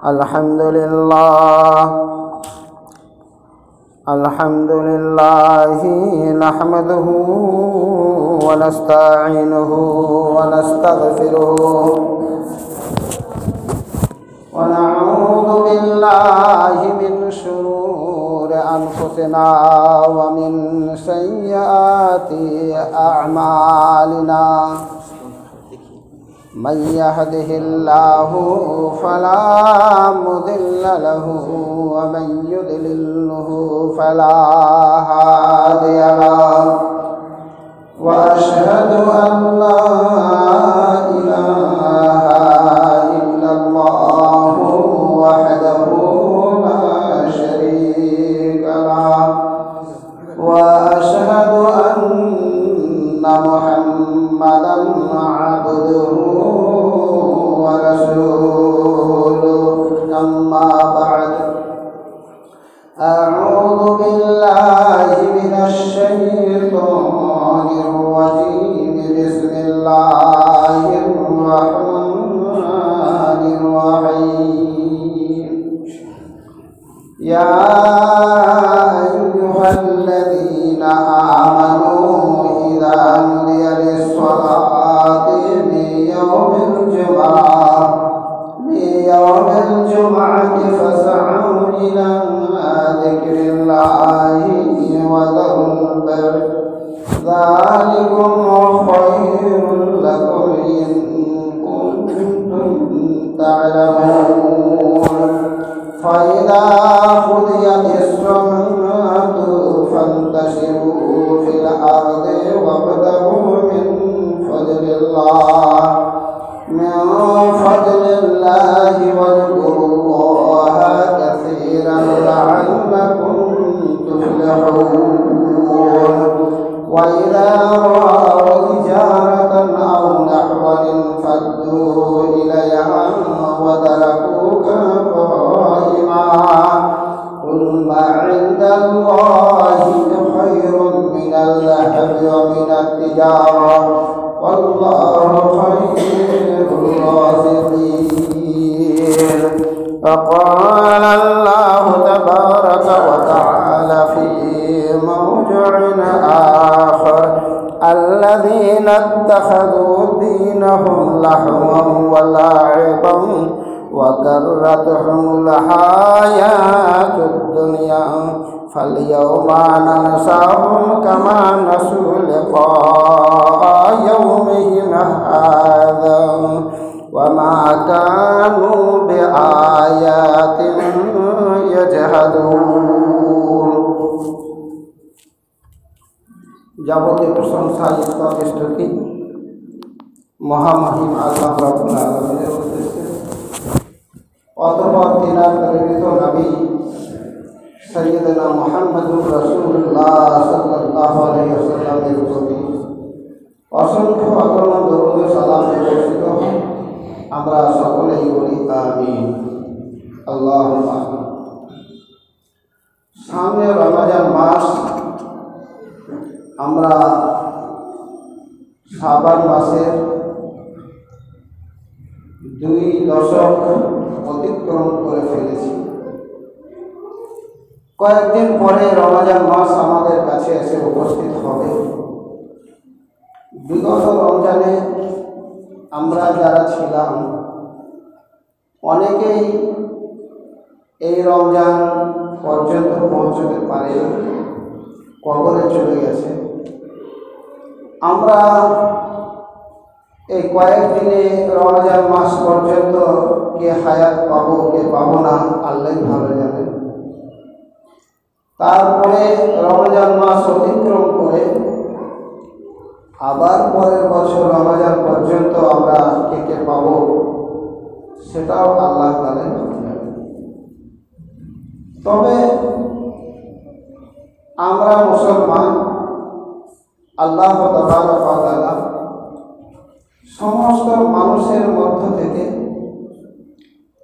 الحمد لله نحمده ونستعينه ونستغفره ونعوذ بالله من شرور أنفسنا ومن سيئات أعمالنا من يهده الله فلا مضل له ومن يضلله فلا هادي له وأشهد أن لا إله إلا الله وحده لا شريك له وأشهد أن محمدا عبده ورسوله أما بعد أعوذ بالله من الشيطان الرجيم بسم الله الرحمن الرحيم يا أيها الذين آمنوا إذا نودي للصلاة من يوم الجمعة فاسعوا إلى ذكر الله وذروا البيع ذلكم خير لكم إن كنتم تعلمون فإذا قضيت الصلاة فانتشروا في الأرض وابتغوا من فضل الله واذكروا الله كثيرا لعلكم تفلحون وإذا رأوا تجارة أو نحوا انفضوا إليها وتركوك قائما قل ما عند الله خير من اللهو ومن التجارة والله خير الرازقين فقال الله تبارك وتعالى في موضع آخر الذين اتخذوا دينهم لهوا ولعبا وغرتهم الحياة الدنيا فاليوم ننساهم كما نسوا لقاء يومهم هذا وما كانوا بآياتنا يجحدون যাবতীয় প্রশংসা স্তবস্তুতি মহামহিম আল্লাহ রাব্বুল আলামিনের উদ্দেশ্যে অতঃপর তিনার প্রেরিত নবী সাইয়্যিদনা মুহাম্মদুর রাসূলুল্লাহ সাল্লাল্লাহু আলাইহি ওয়াসাল্লামের প্রতি অসংখ্য অগণন দরুদ ও সালাম বর্ষিত হোক। আমরা সকলেই বলি আমিন। আল্লাহুম্মা আমিন। সামনে রমজান মাস, আমরা শাবান মাসের 2 দশক অতিক্রম করে ফেলেছি। কয়েকদিন পরে রমজান মাস আমাদের কাছে এসে উপস্থিত হবে। বিগত রমজানে আমরা যারা ছিলাম অনেকেই এই রমজান পর্যন্ত পৌঁছতে পারে, কবরে চলে গেছে। আমরা এই কয়েকদিনে রমজান মাস পর্যন্ত কে হায়াত পাবো কে পাবো না আল্লাহ ভালো জানেন। তারপরে রমজান মাস অতিক্রম করে আবার পরের বছর রমজান পর্যন্ত আমরা কে কে পাবো সেটাও আল্লাহ জানেন। তবে আমরা মুসলমান, আল্লাহ তাবারক ওয়া তাআলা সমস্ত মানুষের মধ্য থেকে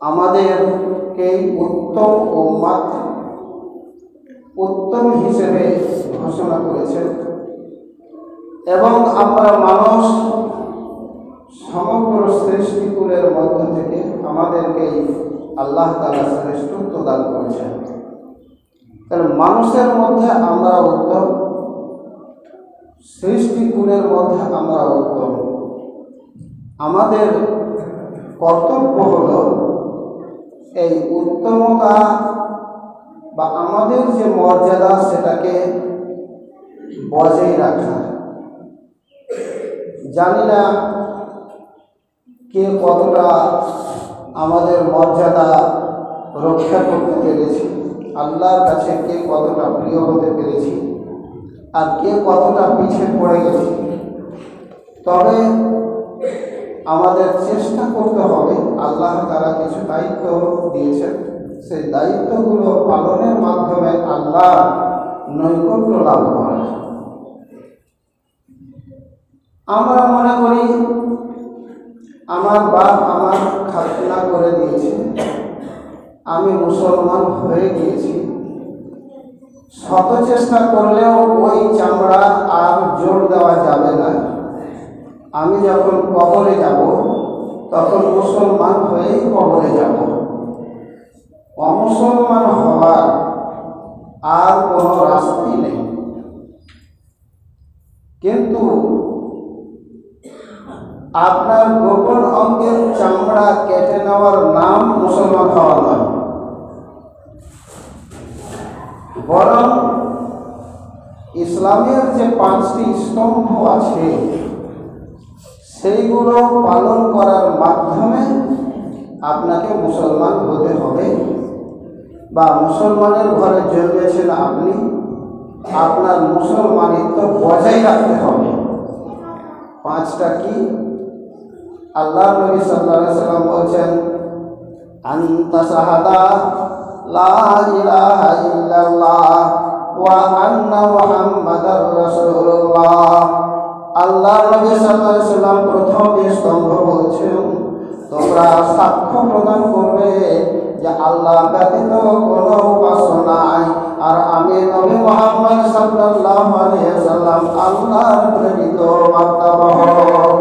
আমাদেরকে উত্তম উম্মাত উত্তম হিসেবে ঘোষণা করেছেন এবং আমরা মানুষ সমগ্র সৃষ্টিকুলের মধ্য থেকে আমাদেরকে আল্লাহ তাআলা শ্রেষ্ঠত্ব দান করেছেন। তাহলে মানুষের মধ্যে আমরা উত্তম, সৃষ্টিকুলের মধ্যে আমরা উত্তম। আমাদের কর্তব্য হলো এই উত্তমতা বা আমাদের যে মর্যাদা সেটাকে বজায় রাখা। জানি না কে কতটা আমাদের মর্যাদা রক্ষা করতে পেরেছি, আল্লাহর কাছে কে কতটা প্রিয় হতে পেরেছি, আর কে কতটা পিছিয়ে পড়ে গেছি। তবে আমাদের চেষ্টা করতে হবে, আল্লাহ তাআলা কিছু দায়িত্ব দিয়েছেন, সেই দায়িত্বগুলো পালনের মাধ্যমে আল্লাহ নৈকট্য লাভ করা। আমরা মনে করি আমার বাপ আমার খাতনা করে দিয়েছে, আমি মুসলমান হয়ে গিয়েছি, শত চেষ্টা করলেও ওই চামড়া আর জোর দেওয়া যাবে না। আমি যখন কবরে যাব তখন মুসলমান হয়েই কবরে যাব, অমুসলমান হওয়ার আর কোনো রাস্তাই নেই। কিন্তু আপনার গোপন অঙ্গের চামড়া কেটে নেওয়ার নাম মুসলমান হওয়া নয়, বরং ইসলামের যে 5টি স্তম্ভ আছে সেইগুলো পালন করার মাধ্যমে আপনাকে মুসলমান হতে হবে, বা মুসলমানের ঘরে জন্মেছেন আপনি, আপনার মুসলমানিত্ব বজায় রাখতে হবে। 5টা কি? আল্লাহ নবী সাল্লাল্লাহু আলাইহি ওয়াসাল্লাম বলেছেন, আনতা শাহাদা লা ইলাহা ইল্লাল্লাহ ওয়া আন্না মুহাম্মাদার রাসূলুল্লাহ। আল্লাহ নবী সাল্লাল্লাহু আলাইহি ওয়াসাল্লাম প্রথম স্তম্ভ বলছেন, তোমরা সাক্ষ্য প্রদান করবে যে আল্লাহ ব্যতীত কোনো উপাস্য নাই, আর আমি নবী মুহাম্মদ সাল্লাল্লাহু আলাইহি ওয়াসাল্লাম আল্লাহর প্রেরিত বার্তাবাহক,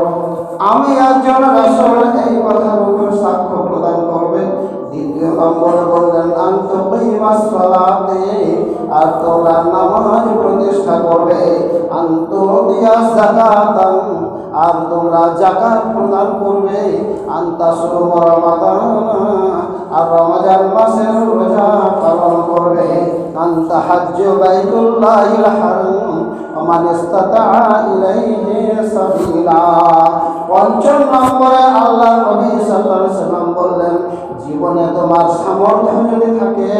আমি একজন রাসূল, এই কথার উপর সাক্ষ্য প্রদান করবে। দ্বিতীয় নম্বর বললেন আনতুকিমাস সালাতে, আর তোমরা নামাজ প্রতিষ্ঠা করবে। আনতুদিয়াস যাকাতান, আর তোমরা যাকাত প্রদান করবে। আনতাসুম রমাদান, আর রমজান মাসের রোজা পালন করবে। আনতাহাজ্জু বাইতুল্লাহিল হারাম মান ইসতাতাআ ইলাইহি সাবিলা। ৫ম নম্বরে আল্লাহ নবী সাল্লাল্লাহু আলাইহি ওয়াসাল্লাম বললেন, জীবনে তোমার সামর্থ্য যদি থাকে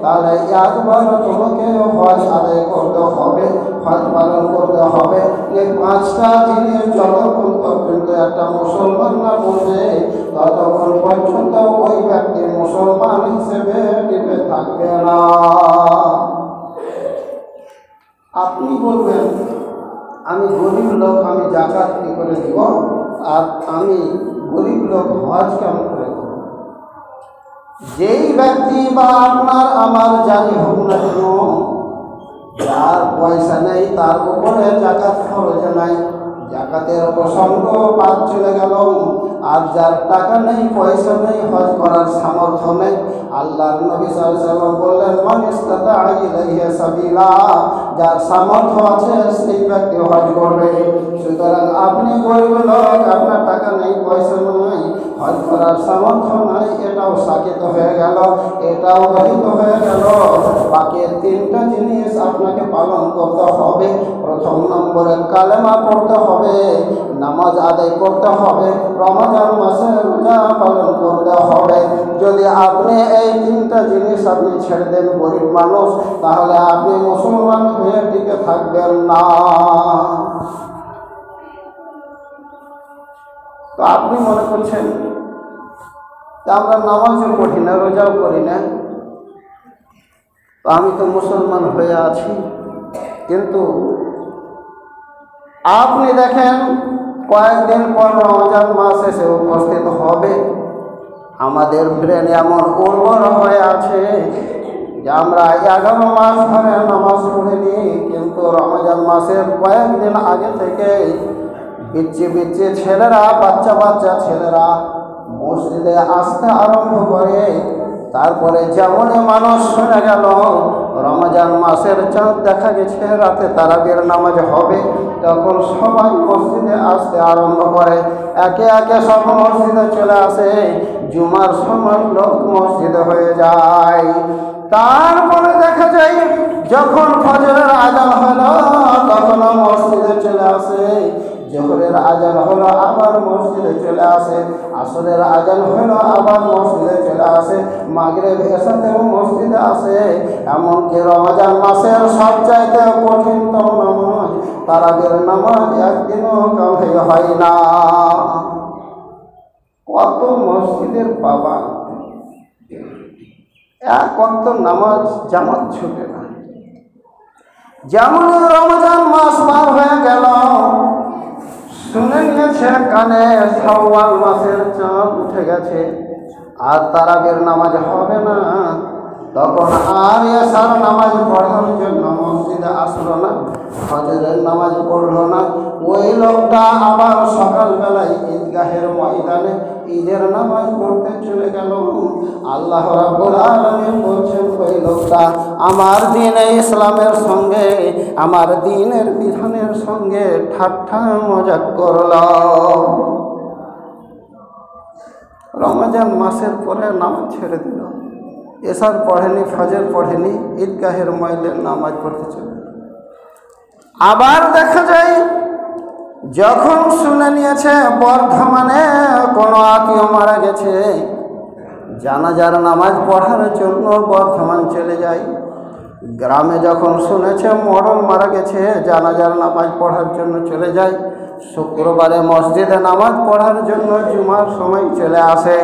তাহলে একবার তোমাকে হজ আদায় করতে হবে, হজ পালন করতে হবে। এই 5টা জিনিস যতক্ষণ পর্যন্ত একটা মুসলমান না করবে ততক্ষণ পর্যন্ত ওই ব্যক্তি মুসলমান হিসেবে টিকে থাকবে না। আপনি বলবেন আমি গরিব লোক, আমি যাকাত কি করে দিব, আর আমি গরিব লোক হজ কেমন করে দেব? যেই ব্যক্তি বা আপনার আমার জানি হোক না কেন, যার পয়সা নেই তার উপরে যাকাত খরচ নাই, যাকাতের প্রসঙ্গ বাদ চলে গেল। আর যার টাকা নেই, পয়সা নেই, হজ করার সামর্থ্য নেই, আল্লাহর নবী সাল্লাল্লাহু আলাইহি ওয়াসাল্লাম বললেন মান ইসতাতাআ ইলাইহি সাবিলা, যার সামর্থ্য আছে সেই ব্যক্তি হজ করবে। সুতরাং আপনি গরিব লোক, আপনার টাকা নেই, পয়সা নেই, হজ করার সামর্থ্য নাই, এটাও সাকিত হয়ে গেল, এটাও রহিত হয়ে গেল। বাকি 3টা জিনিস আপনাকে পালন করতে হবে। প্রথম নম্বরে কালেমা পড়তে হবে, নামাজ আদায় করতে হবে, রমজান মাসে রোজা পালন করতে হবে। যদি আপনি এই 3টা জিনিস আপনি ছেড়ে দেন গরিব মানুষ, তাহলে আপনি মুসলমান হয়ে টিকে থাকবেন না। তো আপনি মনে করছেন যে আমরা নামাজও পড়ি না, রোজাও করি না, তো আমি তো মুসলমান হয়ে আছি। কিন্তু আপনি দেখেন কয়েকদিন পর রমজান মাস এসে উপস্থিত হবে, আমাদের ব্রেন এমন উর্বর হয়ে আছে যে আমরা 11 মাস ধরে নামাজ পড়িনি, কিন্তু রমজান মাসের কয়েকদিন আগে থেকে বিচ্ছি ছেলেরা, বাচ্চা ছেলেরা মসজিদে আসতে আরম্ভ করে। তারপরে যেমন মানুষ শুনে গেল রমজান মাসের চাঁদ দেখা গেছে, রাতে তারাবির নামাজ হবে, তখন সবাই মসজিদে আসতে আরম্ভ করে। একে একে সব মসজিদে চলে আসে, জুমার সময় লোক মসজিদে হয়ে যায়। তারপরে দেখা যায় যখন ফজরের আজান হলো তখনও মসজিদে চলে আসে, জোহরের আজান হলো আবার মসজিদে চলে আসে, আসরের আজান হলো আবার মসজিদে চলে আসে, মাগরিব এশাতেও মসজিদে আসে। এমনকি রমজান মাসের সবচাইতে কঠিনতম নামাজ তারাবির নামাজ একদিনও কামাই হয় না। কত মসজিদের বাবা এক ওয়াক্ত নামাজ জামাত ছুটে না। যেমন রমজান মাস পার হয়ে গেল, শুনে নিয়েছে কানে শাওয়াল মাসের চাঁদ উঠে গেছে, আর তারাবির নামাজ হবে না, তখন আর এশার নামাজ পড়ার জন্য মসজিদে আসলো না, ফজরের নামাজ পড়লো না। ওই লোকটা আবার সকালবেলায় ঈদগাহের ময়দানে ঈদের নামাজ পড়তে চলে গেল। আল্লাহ রাব্বুল আলামিন বলছেন ওই লোকটা আমার দ্বীন ইসলামের সঙ্গে, আমার দ্বীনের বিধানের সঙ্গে ঠাট্টা মজাক করল। রমজান মাসের পরে নামাজ ছেড়ে দিল, এশার পড়েনি, ফজর পড়েনি, ঈদগাহের ময়দানে নামাজ পড়তে চলে। আবার দেখা যায় যখন শুনে নিয়েছে বর্ধমানে কোনো আত্মীয় মারা গেছে, জানাজার নামাজ পড়ার জন্য বর্ধমান চলে যায়। গ্রামে যখন শুনেছে মরণ মারা গেছে, জানাজার নামাজ পড়ার জন্য চলে যায়। শুক্রবারে মসজিদে নামাজ পড়ার জন্য জুমার সময় চলে আসে।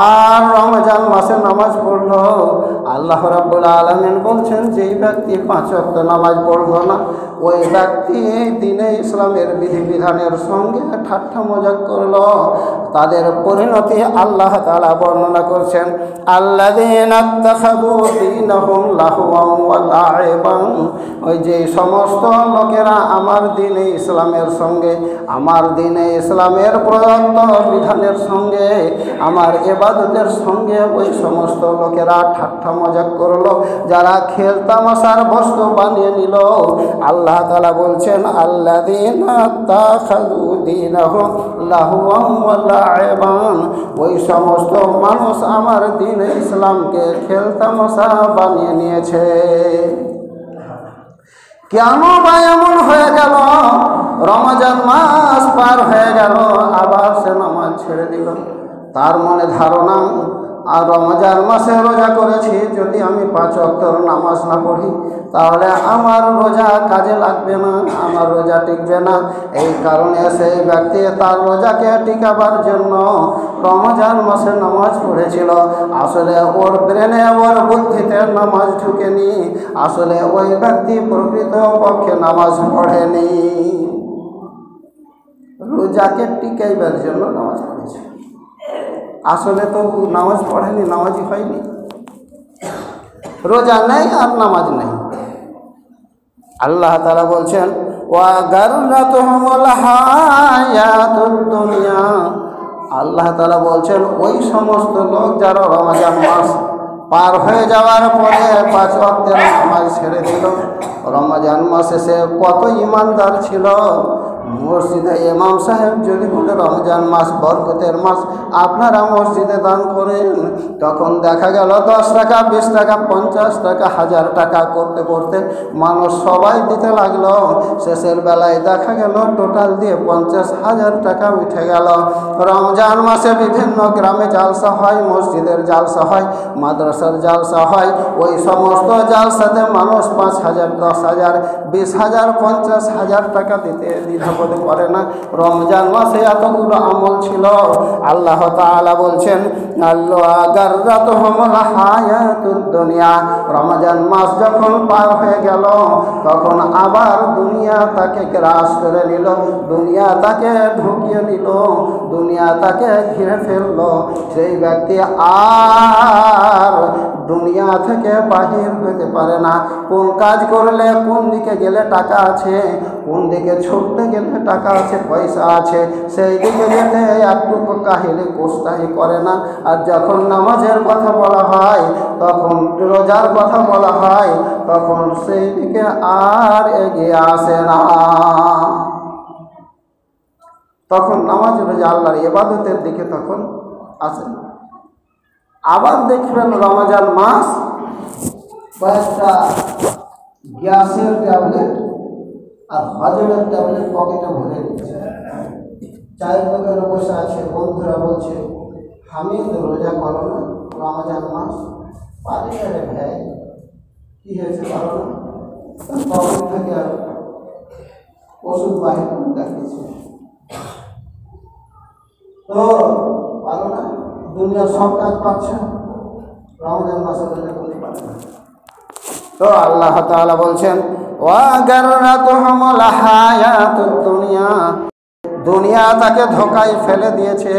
আর রমজান মাসে নামাজ পড়ল। আল্লাহ রাব্বুল আলামিন বলছেন যেই ব্যক্তি 5 ওয়াক্ত নামাজ পড়ল না, ওই ব্যক্তি দ্বীনে ইসলামের বিধিবিধানের সঙ্গে ঠাট্টা মজাক করল, তাদের পরিণতি আল্লাহ তাআলা বর্ণনা করছেন। আল্লাযীনা ইত্তাখাযু দীনাহুম লাহওয়ান ওয়া লা'iবান, ওই যে সমস্ত লোকেরা আমার দ্বীনে ইসলামের সঙ্গে, আমার দ্বীনে ইসলামের প্রদত্ত বিধানের সঙ্গে, আমার ইবাদতের সঙ্গে ওই সমস্ত লোকেরা ঠাট্টা মজাক করলো, যারা খেল তামাশার বস্তু বানিয়ে নিল। আল্লাহ তাআলা বলছেন আল্লাযীনা ইত্তাখাযু দীনাহুম লাহওয়ান ওয়া লা'iবান, ওই সমস্ত মানুষ আমার দ্বীন ইসলামকে খেল তামাশা বানিয়ে নিয়েছে। কেন বা এমন হয়ে গেল? রমজান মাস পার হয়ে গেল, আবার সে নামাজ ছেড়ে দিল। তার মনে ধারণা আর রমজান মাসে রোজা করেছি, যদি আমি 5 ওয়াক্তের নামাজ না পড়ি তাহলে আমার রোজা কাজে লাগবে না, আমার রোজা টিকবে না। এই কারণে সেই ব্যক্তি তার রোজাকে টিকাবার জন্য রমজান মাসে নামাজ পড়েছিল। আসলে ওর ব্রেনে, ওর বুদ্ধিতে নামাজ ঢুকেনি, আসলে ওই ব্যক্তি প্রকৃত পক্ষে নামাজ পড়েনি, রোজাকে টিকাইবার জন্য নামাজ পড়েছে। আসলে তো নামাজ পড়েনি, নামাজই হয়নি, রোজা নেই আর নামাজ নেই। আল্লাহ তাআলা বলছেন ওয়া গাররাতুহুমুল হায়াতুদ দুনিয়া, আল্লাহ তাআলা বলছেন ওই সমস্ত লোক যারা রমজান মাস পার হয়ে যাওয়ার পরে 5 ওয়াক্তের নামাজ ছেড়ে দিল। রমজান মাসে সে কত ইমানদার ছিল। মসজিদে ইমাম সাহেব যদি বলে রমজান মাস বরকতের মাস, আপনারা মসজিদে দান করেন, তখন দেখা গেল 10 টাকা, 20 টাকা, 50 টাকা, 1000 টাকা করতে করতে মানুষ সবাই দিতে লাগলো। শেষের বেলায় দেখা গেল টোটাল দিয়ে 50,000 টাকা উঠে গেল। রমজান মাসে বিভিন্ন গ্রামে জালসা হয়, মসজিদের জালসা হয়, মাদ্রাসার জালসা হয়। ওই সমস্ত জালসাতে মানুষ 5,000, 10,000, 20,000, 50,000 টাকা দিতে দ্বিধাবোধ করে না। রমজান মাসে এতগুলো আমল ছিল। আল্লাহ তাআলা বলছেন আল্লাহ গাররাতুহুমুল হায়াতুদ দুনিয়া, রমজান মাস যখন পার হয়ে গেল তখন আবার দুনিয়া তাকে গ্রাস করে নিল, দুনিয়া তাকে ঢুকিয়ে নিল, দুনিয়া তাকে ঘিরে ফেলল। সেই ব্যক্তি আর দুনিয়া থেকে বাহির হতে পারে না। কোন কাজ করলে, কোন দিকে গেলে টাকা আছে, কোন দিকে ছুটতে গেলে টাকা আছে, পয়সা আছে, সেই দিকে যেতে একটু কাহিলি কোষ্টাহি করে না। আর যখন নামাজের কথা বলা হয়, তখন রোজার কথা বলা হয়, তখন সেই দিকে আর এগিয়ে আসে না। তখন নামাজ রোজা আল্লাহর ইবাদতের দিকে তখন আসে না। আবার দেখবেন রমজান মাস কয়েকটা গ্যাসের ট্যাবলেট আর হজমের ট্যাবলেট পকেটে ভরে নিচ্ছে। চায়ের দোকানে বসে আছে, বন্ধুরা বলছে হামিদ রোজা করো না, রমজান মাস পারি রে ভাই, কি হয়েছে করো না। পকেট থেকে ওষুধ বাহির করে দেখিয়েছে, তো পারো না, দুনিয়ার সব কাজ পাচ্ছ, রমজান মাসে রোজা করতে পারো না। তো আল্লাহ তাআলা বলছেন ওয়া গাররাতুহুমুল হায়াতুদ দুনিয়া, দুনিয়া তাকে ধোকায় ফেলে দিয়েছে।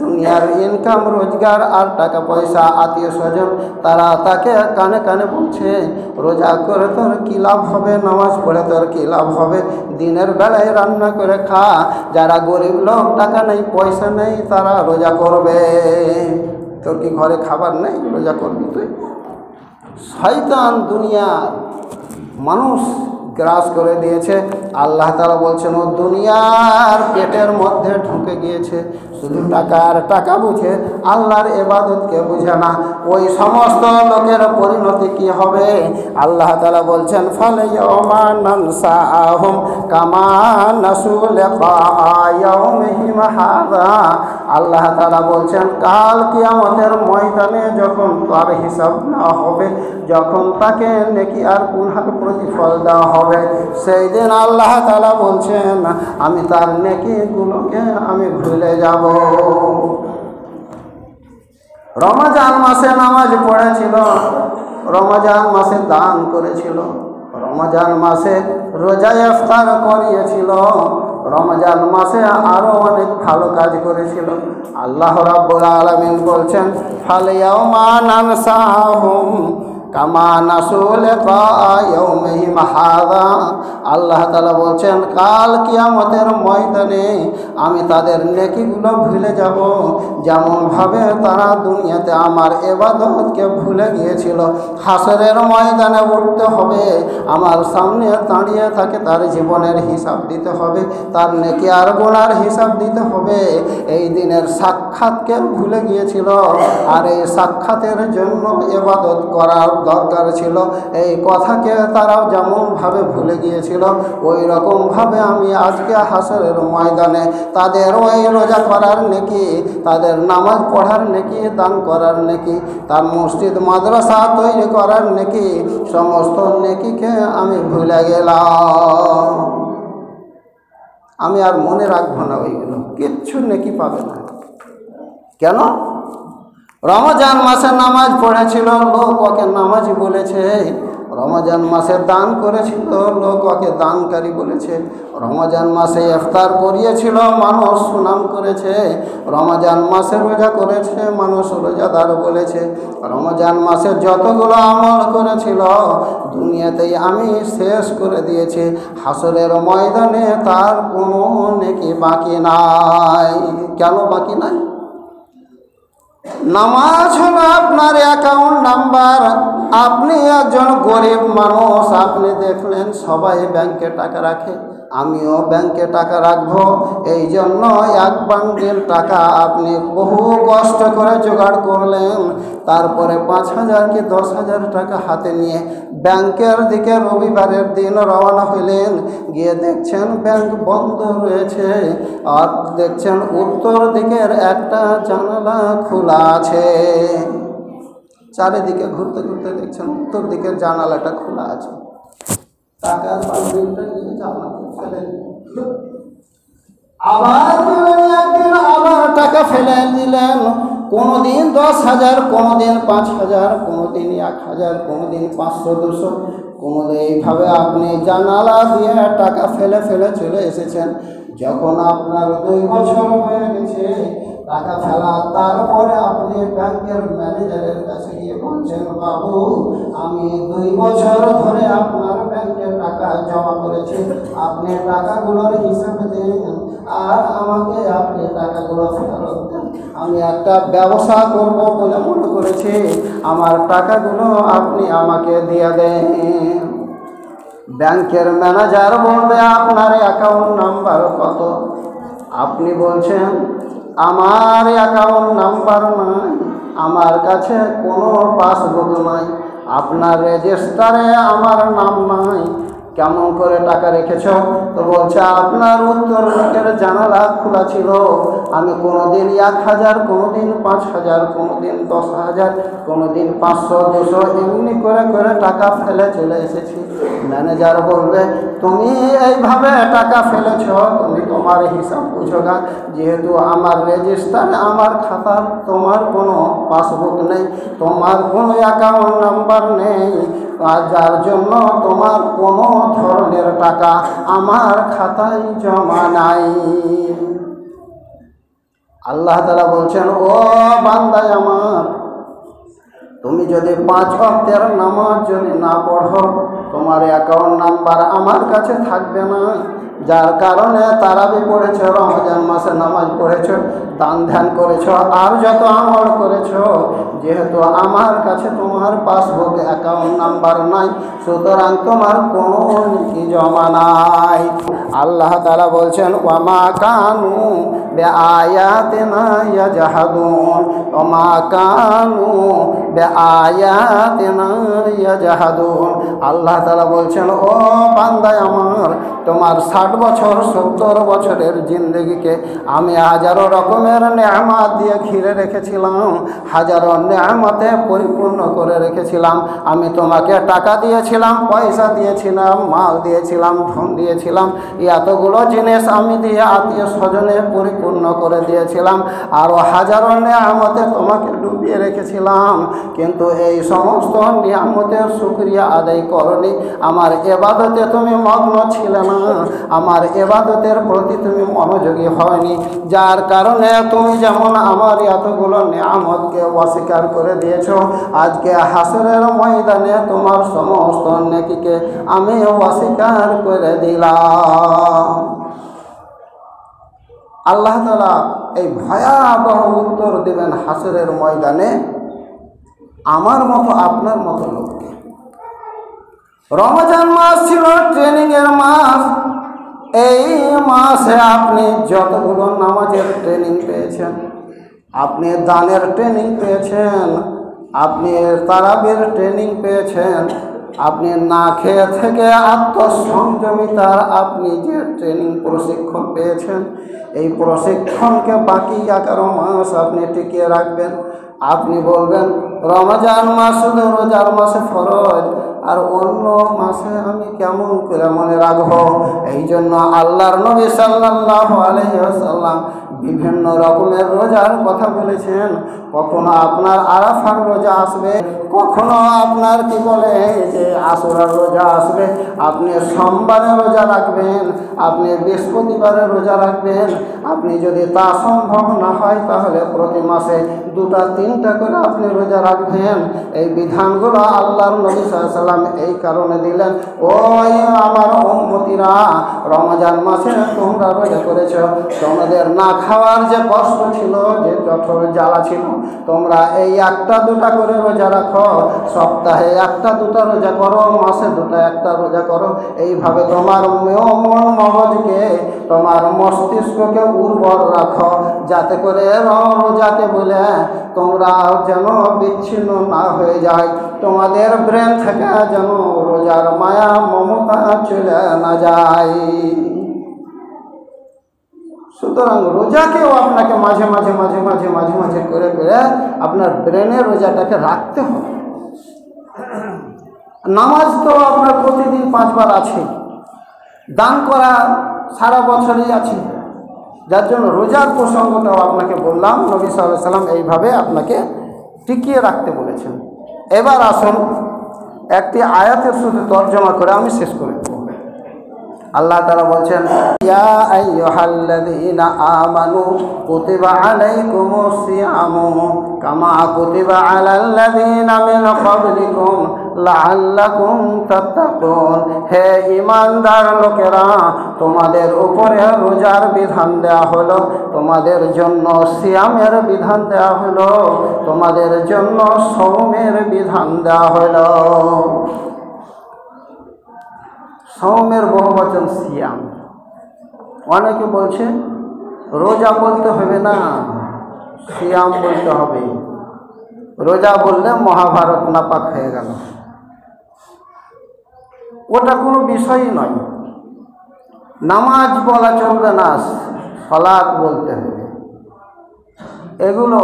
দুনিয়ার ইনকাম রোজগার আর টাকা পয়সা, আত্মীয় স্বজন, তারা তাকে কানে কানে বলছে রোজা করে তোর কী লাভ হবে, নামাজ পড়ে তোর কী লাভ হবে, দিনের বেলায় রান্না করে খা, যারা গরিব লোক টাকা নেই পয়সা নেই তারা রোজা করবে। তোর কি ঘরে খাবার নেই, রোজা করবি তুই? শয়তান দুনিয়ার মানুষ গ্রাস করে দিয়েছে। আল্লাহ তাআলা বলছেন ও দুনিয়ার পেটের মধ্যে ঢুকে গিয়েছে, শুধু টাকার টাকা বুঝে, আল্লাহর ইবাদতকে বুঝে না। ওই সমস্ত লোকের পরিণতি কি হবে? আল্লাহ তাআলা বলছেন ফালাইয়াউমা নানসাহুম কামা নাসু লিকা ইয়াউমিহিম হাযা। আল্লাহ তাআলা বলছেন কাল কিয়ামতের ময়দানে যখন তার হিসাব না হবে, যখন তাকে নেকি আর গুনাহের প্রতিফল দেওয়া হবে, সেই দিন আল্লাহ তাআলা বলছেন আমি তার নেকিগুলোকে আমি ভুলে যাব। রমজান মাসে নামাজ পড়েছিল, রমজান মাসে দান করেছিল, রমজান মাসে রোজা ইফতার করিয়েছিল, রমজান মাসে আরো অনেক ভালো কাজ করেছিল। আল্লাহ রাব্বুল আলামিন বলছেন ফালাইয়াউমা নানসাহুম কামা নাসু লিকা ইয়াউমিহিম হাযা। আল্লাহ তাআলা বলছেন কাল কিয়ামতের ময়দানে আমি তাদের নেকিগুলো ভুলে যাব, যেমনভাবে তারা দুনিয়াতে আমার ইবাদতকে ভুলে গিয়েছিল। হাসরের ময়দানে উঠতে হবে, আমার সামনে দাঁড়িয়ে থাকে তার জীবনের হিসাব দিতে হবে, তার নেকি আর গুনার হিসাব দিতে হবে। এই দিনের সাক্ষাৎকে ভুলে গিয়েছিল, আর এই সাক্ষাতের জন্য ইবাদত করার দরকার ছিল, এই কথাকে তারাও যেমনভাবে ভুলে গিয়েছিল, ওই রকমভাবে আমি আজকে হাসরের ময়দানে তাদের ওই রোজা করার নেকি, তাদের নামাজ পড়ার নেকি, দান করার নেকি, তার মসজিদ মাদ্রাসা তৈরি করার নেকি, সমস্ত নেকিকে আমি ভুলে গেলাম। আমি আর মনে রাখবো না, ওইগুলো কিচ্ছু নেকি পাবে না। কেন? রমজান মাসে নামাজ পড়েছিল, লোক ওকে নামাজি বলেছে। রমজান মাসে দান করেছিল, লোক ওকে দানকারী বলেছে। রমজান মাসে ইফতার করিয়েছিল, মানুষ সুনাম করেছে। রমজান মাসে রোজা করেছে, মানুষ রোজাদার বলেছে। রমজান মাসে যতগুলো আমল করেছিল দুনিয়াতেই আমি শেষ করে দিয়েছি, হাসরের ময়দানে তার কোনো নেকি বাকি নাই। কেন বাকি নাই? নামাজ হলো আপনার অ্যাকাউন্ট নাম্বার। আপনি একজন গরিব মানুষ, আপনি দেখলেন সবাই ব্যাংকে টাকা রাখে, আমিও ব্যাংকে টাকা রাখবো, এই জন্য এক বান্ডিল টাকা আপনি বহু কষ্ট করে জোগাড় করলেন। তারপরে 5,000 কি 10,000 টাকা হাতে নিয়ে ব্যাংকের দিকে রবিবারের দিন রওনা হইলেন। গিয়ে দেখছেন ব্যাংক বন্ধ রয়েছে, আর দেখছেন উত্তর দিকের একটা জানালা খোলা আছে। চারিদিকে ঘুরতে ঘুরতে দেখছেন উত্তর দিকের জানালাটা খোলা আছে। টাকার বান্ডিলটা নিয়ে জানালা ফেলে আবার একদিন আবার টাকা ফেলে দিলেন। কোনোদিন 10,000, কোনোদিন 5,000, কোনোদিন 1,000, কোনোদিন 500-200, কোনোদিন এইভাবে আপনি জানালা দিয়ে টাকা ফেলে ফেলে চলে এসেছেন। যখন আপনার 2 বছর হয়ে গেছে, টাকা ফেলা। তারপরে আপনি ব্যাংকের ম্যানেজারের কাছে গিয়ে বলছেন, বাবু আমি 2 বছর ধরে আপনার ব্যাংকে টাকা জমা করেছি, আপনি টাকাগুলোর হিসাব দিন আর আমাকে আপনি টাকাগুলো ফেরত দেন। আমি একটা ব্যবসা করব বলে মনে করেছি, আমার টাকাগুলো আপনি আমাকে দিয়ে দেন। ব্যাংকের ম্যানেজার বলবে, আপনার অ্যাকাউন্ট নাম্বার কত? আপনি বলছেন, আমার অ্যাকাউন্ট নাম্বার নাই, আমার কাছে কোনো পাসবুক নাই, আপনার রেজিস্টারে আমার নাম নাই, কেমন করে টাকা রেখেছ? তো বলছে, আপনার উত্তর দিকের জানালা খোলা ছিল, আমি কোনোদিন 1000, কোনোদিন 5000, কোনোদিন 10,000, কোনোদিন 500, 200 এমনি করে করে টাকা ফেলে চলে এসেছি। ম্যানেজার বলবে, তুমি এইভাবে টাকা ফেলেছ, তুমি তোমার হিসাব বুঝো না, যেহেতু আমার রেজিস্টারে আমার খাতার তোমার কোনো পাসবুক নেই, তোমার কোনো অ্যাকাউন্ট নাম্বার নেই, আর যার জন্য তোমার কোনো ধরনের টাকা আমার খাতায় জমা নাই। আল্লাহ তাআলা বলছেন, ও বান্দায় আমার, তুমি যদি 5 ওয়াক্তের নামাজ যদি না পড়ো, তোমার অ্যাকাউন্ট নাম্বার আমার কাছে থাকবে না। যার কারণে তারাবি পড়েছ, রমজান মাসে নামাজ পড়েছ, দান ধ্যান করেছ, আর যত আমল করেছ, যেহেতু আমার কাছে তোমার পাসবুক অ্যাকাউন্ট নাম্বার নাই, সুতরাং তোমার কোনো নেকি জমা নাই। আল্লাহ তাআলা বলছেন, ওয়ামা কানু বিআয়াতিনা ইয়াজহাদুন, ওয়ামা কানু বিআয়াতিনা ইয়াজহাদুন। আল্লাহ তাআলা বলছেন, ও বান্দায় আমার, তোমার 60 বছর 70 বছরের জিন্দগিকে আমি হাজারো রকমের নেয়ামত দিয়ে ঘিরে রেখেছিলাম, হাজারো নেয়ামতে পরিপূর্ণ করে রেখেছিলাম। আমি তোমাকে টাকা দিয়েছিলাম, পয়সা দিয়েছিলাম, মাল দিয়েছিলাম, ধন দিয়েছিলাম, এতগুলো জিনিস আমি দিয়ে আত্মীয় স্বজনে পরিপূর্ণ করে দিয়েছিলাম, আরও হাজারো নেয়ামতে তোমাকে ডুবিয়ে রেখেছিলাম, কিন্তু এই সমস্ত নিয়ামতের শুকরিয়া আদায় করনি, আমার ইবাদতে তুমি মগ্ন ছিলে না, আমার ইবাদতের প্রতি তুমি মনোযোগী হয়নি, যার কারণে তুমি যেমন আমার এতগুলো নিয়ামতকে অস্বীকার করে দিয়েছো, আজকে হাসরের ময়দানে তোমার সমস্ত নেকিকে আমি অস্বীকার করে দিলাম। আল্লাহ তাআলা এই ভয়াবহ উত্তর দেবেন হাসরের ময়দানে আমার মতো আপনার মতো লোককে। রমজান মাস ছিল ট্রেনিংয়ের মাস, এই মাসে আপনি যতগুলো নামাজের ট্রেনিং পেয়েছেন, আপনি দানের ট্রেনিং পেয়েছেন, আপনি তারাবির ট্রেনিং পেয়েছেন, আপনি না খেয়ে থেকে আত্মসংযমিতার আপনি যে ট্রেনিং প্রশিক্ষণ পেয়েছেন, এই প্রশিক্ষণকে বাকি 11 মাস আপনি টিকিয়ে রাখবেন। আপনি বলবেন, রমজান মাস শুধু রোজার মাসে ফরজ, আর অন্য মাসে আমি কেমন করে মনে রাখবো? এই জন্য আল্লাহর নবী সাল্লাল্লাহু আলাইহি ওয়াসাল্লাম বিভিন্ন রকমের রোজার কথা বলেছেন। কখনো আপনার আরাফার রোজা আসবে, কখনো আপনার কি বলে যে আশুরার রোজা আসবে, আপনি সোমবারে রোজা রাখবেন, আপনি বৃহস্পতিবারে রোজা রাখবেন, আপনি যদি তা সম্ভব না হয় তাহলে প্রতি মাসে 2-3টা করে আপনি রোজা রাখবেন। এই বিধানগুলো আল্লাহর নবী সাল্লাল্লাহু আলাইহি ওয়াসাল্লাম এই কারণে দিলেন, ওই আমার উম্মতিরা, রমজান মাসে তোমরা রোজা করেছ, তোমাদের না খাওয়ার যে কষ্ট ছিল, যে জঠর জ্বালা ছিল, তোমরা এই 1-2টা করে রোজা রাখো, সপ্তাহে 1-2টা রোজা করো, মাসে 2-1টা রোজা করো। এইভাবে তোমার মন মগজকে, তোমার মস্তিষ্ককে উর্বর রাখো, যাতে করে রোজাকে বলে তোমরা যেন বিচ্ছিন্ন না হয়ে যায়, তোমাদের ব্রেন থেকে যেন রোজার মায়া মমতা চলে না যায়। সুতরাং রোজাকেও আপনাকে মাঝে মাঝে মাঝে মাঝে মাঝে মাঝে করে করে আপনার ব্রেনে রোজাটাকে রাখতে হবে। নামাজ তো আপনার প্রতিদিন 5 বার আছে, দান করা সারা বছরই আছে, যার জন্য রোজার প্রসঙ্গটাও আপনাকে বললাম। নবী সাল্লাল্লাহু আলাইহি ওয়াসাল্লাম এইভাবে আপনাকে টিকিয়ে রাখতে বলেছেন। এবার আসুন একটি আয়াতের সাথে তর্জমা করে আমি শেষ করে দেব। আল্লাহ তাআলা বলছেন, ইয়া আইয়ুহাল্লাযীনা আমানু কুতিবা আলাইকুমুস সিয়ামু কামা কুতিবা আলাল্লাযীনা মিন ক্বাবলিকুম লাআল্লাকুম তাত্তাকুন। হে ঈমানদার লোকেরা, তোমাদের উপরে রোজার বিধান দেয়া হলো, তোমাদের জন্য সিয়ামের বিধান দেয়া হলো, তোমাদের জন্য সওমের বিধান দেয়া হলো। সওমের বহুবচন সিয়াম। অনেকে বলছে রোজা বলতে হবে না, সিয়াম বলতে হবে। রোজা বললে মহাভারত নাপাক হয়ে গেল। ওটা কোনো বিষয়ই নয়। নামাজ বলা চলবে না, সালাত বলতে হবে। এগুলো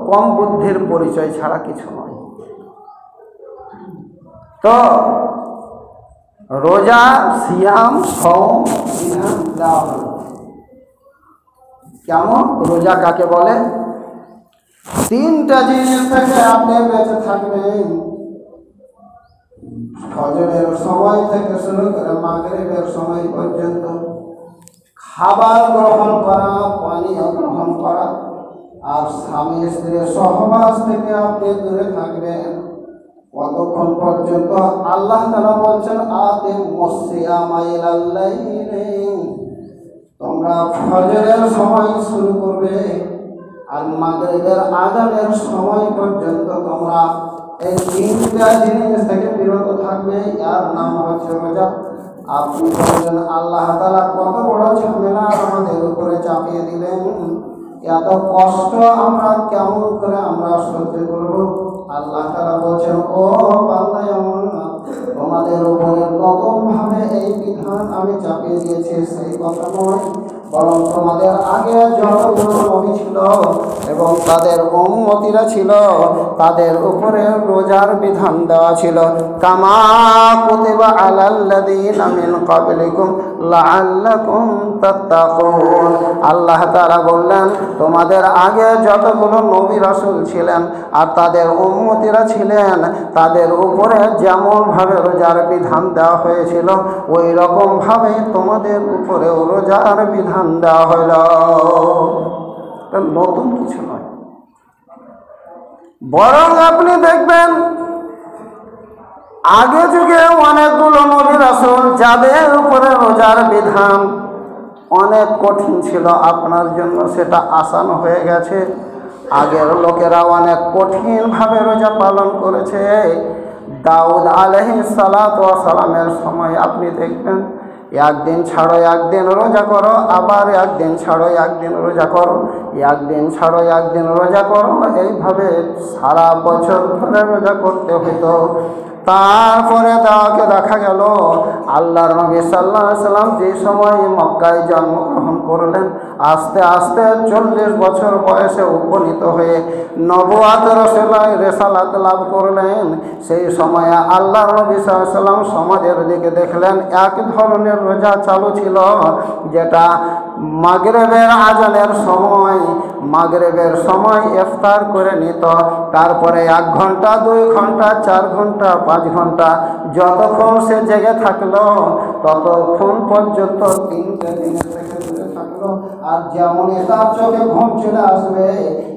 কম বুদ্ধির পরিচয় ছাড়া কিছু নয়। তো রোজা, সিয়াম, সওম বিধান দেওয়া হলো। কেমন? রোজা কাকে বলে? তিনটা জিনিস থেকে আপনি বেঁচে থাকবেন। ফজরের সময় থেকে শুরু করে মাগরিবের সময় পর্যন্ত খাবার গ্রহণ করা, পানীয় গ্রহণ করা, আর স্বামী স্ত্রীর সহবাস থেকে আপনি দূরে থাকবেন। কতক্ষণ পর্যন্ত? আল্লাহ তাআলা বলছেন, আতিমুস সিয়ামা ইলাল লাইলি। তোমরা ফজরের সময় শুরু করবে আর মাগরিবের আযানের সময় পর্যন্ত তোমরা এই তিনটা জিনিস থেকে বিরত থাকবে। এর নাম হচ্ছে রোজা। আপনি বলছেন আল্লাহ তাআলা কত বড় ঝামেলা আমাদের উপরে চাপিয়ে দিলেন, এত কষ্ট আমরা কেমন করে আমরা সহ্য করব? আল্লাহ তাআলা বলছেন, ও বান্দা, তোমাদের উপরে নতুন ভাবে এই বিধান আমি চাপিয়ে দিয়েছি সেই কথা নয়, বরং তোমাদের আগে যতগুলো নবী ছিল এবং তাদের উম্মতিরা ছিল তাদের উপরে রোজার বিধান দেওয়া ছিল। কামা কুতিবা আলাল্লাযীনা মিন ক্বাবলিকুম লাআল্লাকুম তাত্তাকুন। আল্লাহ তাআলা বললেন, তোমাদের আগে যতগুলো নবী রাসূল ছিলেন আর তাদের উম্মতিরা ছিলেন তাদের উপরে যেমন ভাবে রোজার বিধান দেওয়া হয়েছিল ওই রকম ভাবে তোমাদের উপরেও রোজার বিধান দেওয়া হইল। নতুন কিছু নয়। বরং আপনি দেখবেন আগে যুগে অনেকগুলো নবী রাসূল যাদের উপরে রোজার বিধান অনেক কঠিন ছিল, আপনার জন্য সেটা আসান হয়ে গেছে। আগের লোকেরা অনেক কঠিনভাবে রোজা পালন করেছে। দাউদ আলাইহিস সালাতু ওয়াস সালামের সময় আপনি দেখবেন একদিন ছাড়ো একদিন রোজা করো, আবার একদিন ছাড়ো একদিন রোজা করো, একদিন ছাড়ো একদিন রোজা করো, এইভাবে সারা বছর ধরে রোজা করতে হতো। তারপরে দেখা গেল আল্লাহর নবী সাল্লাল্লাহু আলাইহি সাল্লাম যে সময় মক্কায় জন্মগ্রহণ করলেন, আস্তে আস্তে 40 বছর বয়সে উপনীত হয়ে নবুয়াত রেসালাত লাভ করলেন। সেই সময়ে আল্লাহর নবী সাল্লাল্লাহু আলাইহি সাল্লাম সমাজের দিকে দেখলেন এক ধরনের রোজা চালু ছিল, যেটা মাগরিবের আজানের সময়, মাগরিবের সময় ইফতার করে নিত। তারপরে 1 ঘন্টা 2 ঘন্টা 4 ঘন্টা 5 ঘন্টা যতক্ষণ সে জেগে থাকলো ততক্ষণ পর্যন্ত 3টে জিনিস থেকে দূরে থাকলো। আর যেমন তার চোখে ঘুম চলে আসবে,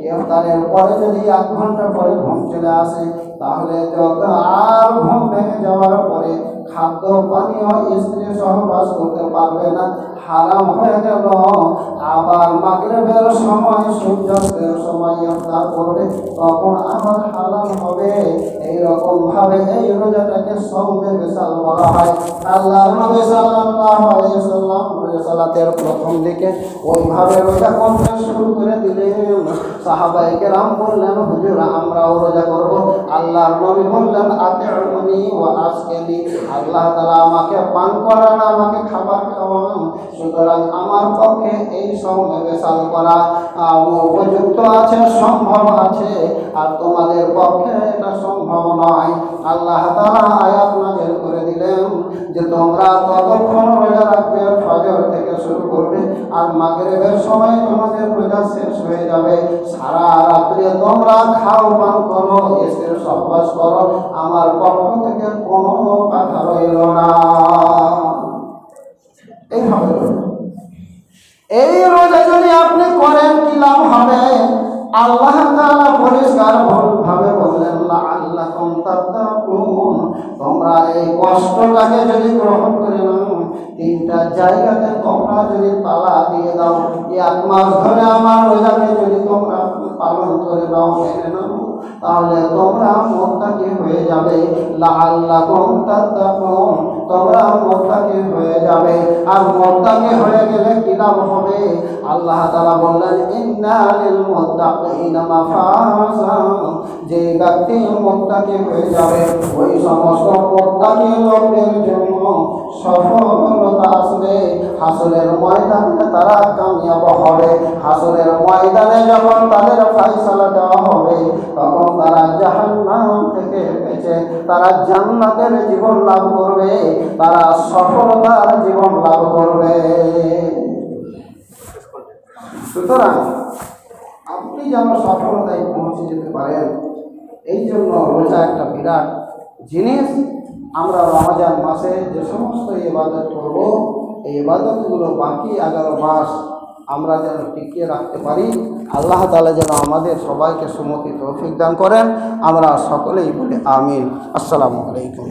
ইফতারের পরে যদি 1 ঘন্টা পরে ঘুম চলে আসে, তাহলে যত আর ঘুম ভেঙে যাওয়ার পরে খাদ্য পানীয় স্ত্রী সহবাস করতে পারবে না, হারাম হয়ে গেল। আবার মাগরিবের সময় সূর্যাস্তের সময় ইফতার করবে, তখন আবার হালাল হবে। এইরকম ভাবে এই রোজাটাকে সওমে বিশাল বলা হয়। আল্লাহর নবী সাল্লাল্লাহু আলাইহি সাল্লাম সালাতের প্রথম দিকে ওইভাবে রোজা করতে শুরু করে দিলেন। সাহাবায়ে কেরাম বললেন, হুজুর আমরাও রোজা করব। আল্লাহর নবী বললেন, আতিউনি ওয়া আসকিনি, আল্লাহ তাআলা আমাকে পান করান, আমাকে খাবার খাওয়ান, সুতরাং আমার পক্ষে এই সওমে বিশাল করা উপযুক্ত আছে, সম্ভব আছে, আর তোমাদের পক্ষে এটা সম্ভব নয়। আল্লাহ তাআলা আয়াত নাযিল করে দিলেন যে তোমরা ততক্ষণ রোজা রাখবে, ফজর থেকে শুরু করবে, আর মাগরিবের সময় তোমাদের রোজা শেষ হয়ে যাবে। সারা রাত্রি তোমরা খাও পান করো, স্ত্রীর সহবাস করো, আমার পক্ষ থেকে কোনো কথা রইল না। এইভাবে রোজা, এই রোজা যদি আপনি করেন কি লাভ হবে? আল্লাহ তাআলা পরিষ্কার ভাবে বললেন, লাআল্লাকুম তাত্তাকুন, তোমরা এই কষ্টটাকে যদি গ্রহণ করে নাও, তিনটা জায়গাতে তোমরা যদি তালা দিয়ে দাও, এক মাস ধরে আমার রোজাকে যদি তোমরা পালন করে নাও, মেনে নাও, তাহলে তোমরা মুত্তাকি হয়ে যাবে। লাআল্লাকুম তাত্তাকুন, তোমরা মুত্তাকি হয়ে যাবে। আর মুত্তাকি হয়ে গেলে কি লাভ হবে? আল্লাহ তাআলা বললেন, ইন্না লিল মুত্তাকিনা মাফাজা, যে ব্যক্তি মুত্তাকি হয়ে যাবে ওই সমস্ত মুত্তাকি লোকদের জন্য সফলতা আসবে। হাসরের ময়দানে তারা কামিয়াব হবে। হাসরের ময়দানে যখন তাদের ফয়সালা দেওয়া হবে, তখন তারা জাহান্নাম থেকে বেঁচে তারা জান্নাতের জীবন লাভ করবে, তারা সফলতার জীবন লাভ করবে। সুতরাং আপনি যেন সফলতায় পৌঁছে যেতে পারেন, এই জন্য রোজা একটা বিরাট জিনিস। আমরা রমজান মাসে যে সমস্ত ইবাদত করব, এই ইবাদতগুলো বাকি 11 মাস আমরা যেন টিকিয়ে রাখতে পারি। আল্লাহ তাআলা যেন আমাদের সবাইকে সুমতি তৌফিক দান করেন। আমরা সকলেই বলি আমিন। আসসালামু আলাইকুম।